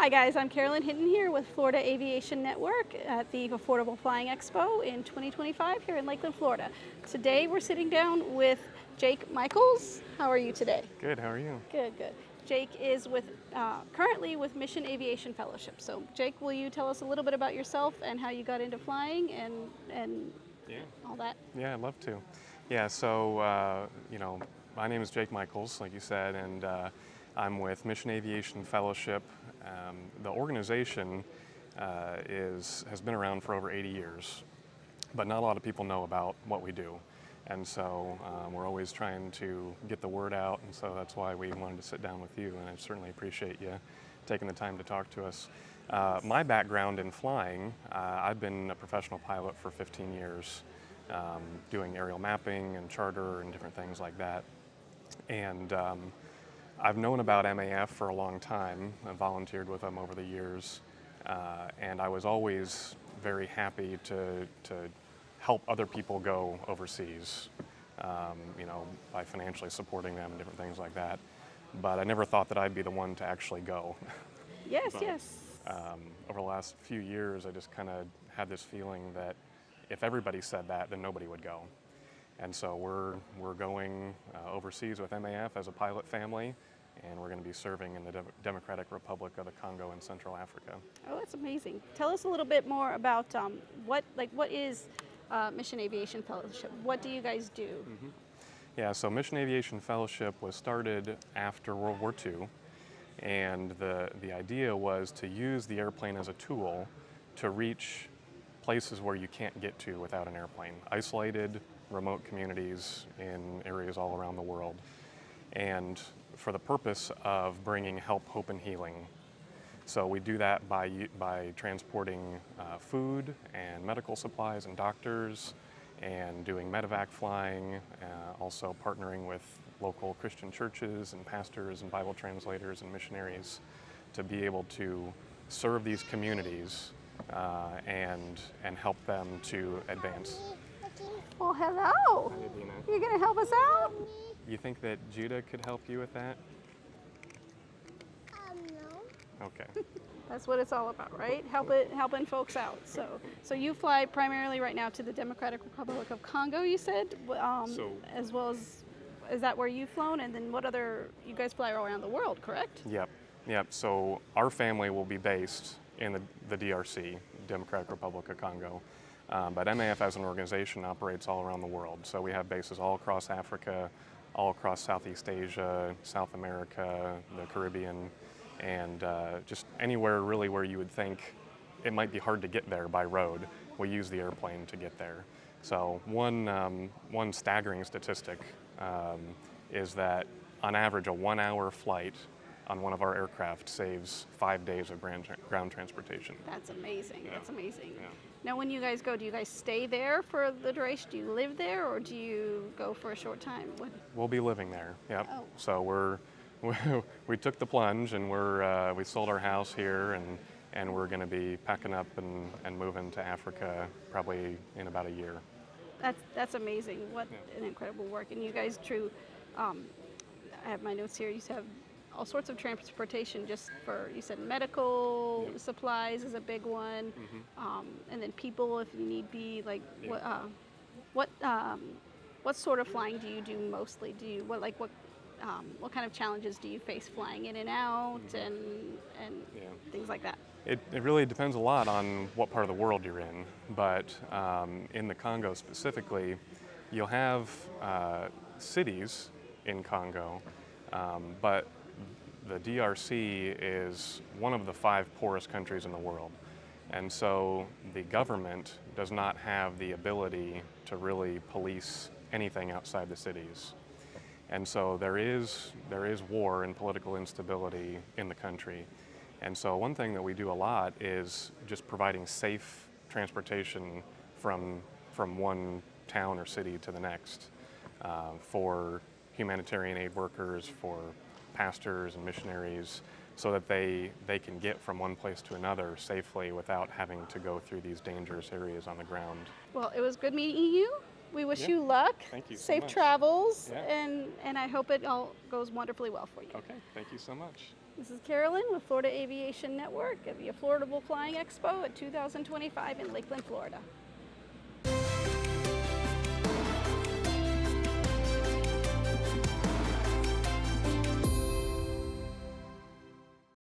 Hi guys, I'm Carolyn Hinton here with Florida Aviation Network at the Affordable Flying Expo in 2025 here in Lakeland, Florida. Today we're sitting down with Jake Michels. How are you today? Good, how are you? Good, good. Jake is currently with Mission Aviation Fellowship. So Jake, will you tell us a little bit about yourself and how you got into flying and all that? Yeah, I'd love to. Yeah, so, my name is Jake Michels, like you said, and I'm with Mission Aviation Fellowship. The organization has been around for over 80 years, but not a lot of people know about what we do. And so we're always trying to get the word out, and so that's why we wanted to sit down with you, and I certainly appreciate you taking the time to talk to us. My background in flying, I've been a professional pilot for 15 years, doing aerial mapping and charter and different things like that. And I've known about MAF for a long time. I've volunteered with them over the years, and I was always very happy to help other people go overseas, by financially supporting them and different things like that. But I never thought that I'd be the one to actually go. Yes, But, yes. Over the last few years, I just kind of had this feeling that if everybody said that, then nobody would go. And so we're going overseas with MAF as a pilot family, and we're going to be serving in the Democratic Republic of the Congo in Central Africa. Oh, that's amazing. Tell us a little bit more about what is Mission Aviation Fellowship? What do you guys do? Yeah, so Mission Aviation Fellowship was started after World War II, and the idea was to use the airplane as a tool to reach places where you can't get to without an airplane, isolated, remote communities in areas all around the world, and for the purpose of bringing help, hope, and healing. So we do that by transporting food and medical supplies and doctors, and doing medevac flying, also partnering with local Christian churches and pastors and Bible translators and missionaries to be able to serve these communities and help them to advance. Well, hello. You're going to help us out? You think that Judah could help you with that? No. Okay. That's what it's all about, right? Helping folks out. So you fly primarily right now to the Democratic Republic of Congo, you said, as well as, is that where you've flown? And then you guys fly all around the world, correct? Yep. So our family will be based in the DRC, Democratic Republic of Congo. But MAF as an organization operates all around the world. So we have bases all across Africa, all across Southeast Asia, South America, the Caribbean, and just anywhere really where you would think it might be hard to get there by road, we use the airplane to get there. So one staggering statistic is that on average a 1-hour flight on one of our aircraft saves 5 days of ground transportation. That's amazing. Yeah. That's amazing. Yeah. Now, when you guys go, do you guys stay there for the duration? Do you live there, or do you go for a short time? We'll be living there. Yep. Oh. So we took the plunge, and we sold our house here, and we're going to be packing up and moving to Africa probably in about a year. That's amazing. What an incredible work. And you guys, I have my notes here. You have all sorts of transportation just for, you said medical supplies is a big one, and then people if you need be. Like what sort of flying do you do mostly? What kind of challenges do you face flying in and out and things like that? It really depends a lot on what part of the world you're in, but in the Congo specifically, you'll have cities in Congo, but the DRC is one of the 5 poorest countries in the world. And so the government does not have the ability to really police anything outside the cities. And so there is war and political instability in the country. And so one thing that we do a lot is just providing safe transportation from one town or city to the next for humanitarian aid workers, for pastors and missionaries, so that they can get from one place to another safely without having to go through these dangerous areas on the ground. Well, it was good meeting you. We wish Yeah. you luck. Thank you so Safe much. travels, Yeah. and I hope it all goes wonderfully well for you. Okay, thank you so much. This is Carolyn with Florida Aviation Network at the Affordable Flying Expo at 2025 in Lakeland, Florida.